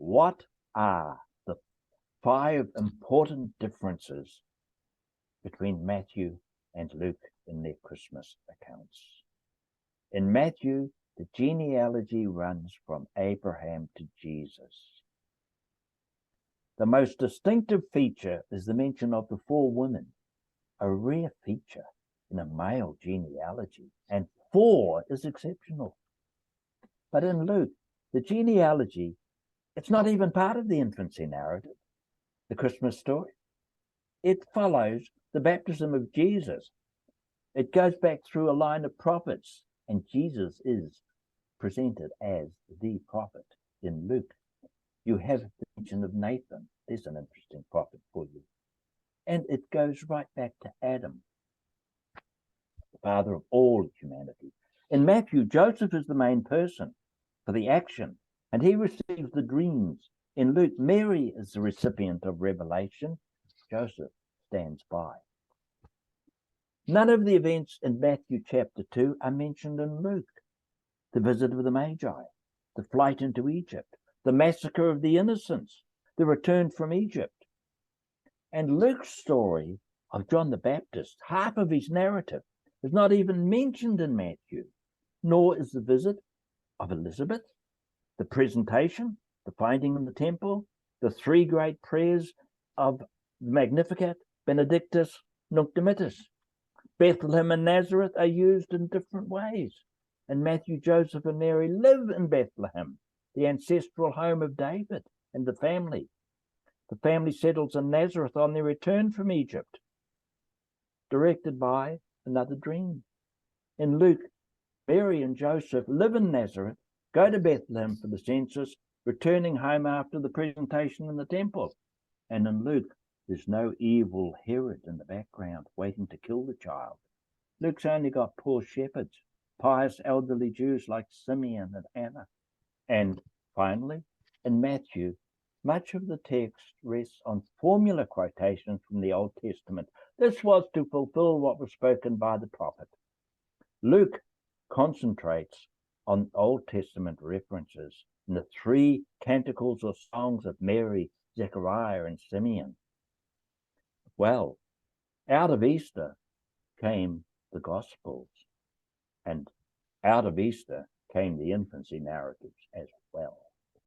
What are the 5 important differences between Matthew and Luke in their Christmas accounts? In Matthew, the genealogy runs from Abraham to Jesus. The most distinctive feature is the mention of the 4 women, a rare feature in a male genealogy, and 4 is exceptional. But in Luke, the genealogy, it's not even part of the infancy narrative, the Christmas story. It follows the baptism of Jesus. It goes back through a line of prophets, and Jesus is presented as the prophet in Luke. You have the mention of Nathan. There's an interesting prophet for you. And it goes right back to Adam, the father of all humanity. In Matthew, Joseph is the main person for the action, and he receives the dreams. In Luke, Mary is the recipient of revelation. Joseph stands by. None of the events in Matthew chapter 2 are mentioned in Luke. The visit of the Magi, the flight into Egypt, the massacre of the innocents, the return from Egypt. And Luke's story of John the Baptist, half of his narrative, is not even mentioned in Matthew, nor is the visit of Elizabeth, the presentation, the finding in the temple, the 3 great prayers of Magnificat, Benedictus, Nunc Dimittis. Bethlehem and Nazareth are used in different ways. And Matthew, Joseph, and Mary live in Bethlehem, the ancestral home of David and the family. The family settles in Nazareth on their return from Egypt, directed by another dream. In Luke, Mary and Joseph live in Nazareth, go to Bethlehem for the census, returning home after the presentation in the temple. And in Luke, there's no evil Herod in the background waiting to kill the child. Luke's only got poor shepherds, pious elderly Jews like Simeon and Anna. And finally, in Matthew, much of the text rests on formula quotations from the Old Testament. This was to fulfill what was spoken by the prophet. Luke concentrates on Old Testament references in the 3 canticles or songs of Mary, Zechariah, and Simeon. Well, out of Easter came the Gospels, and out of Easter came the infancy narratives as well.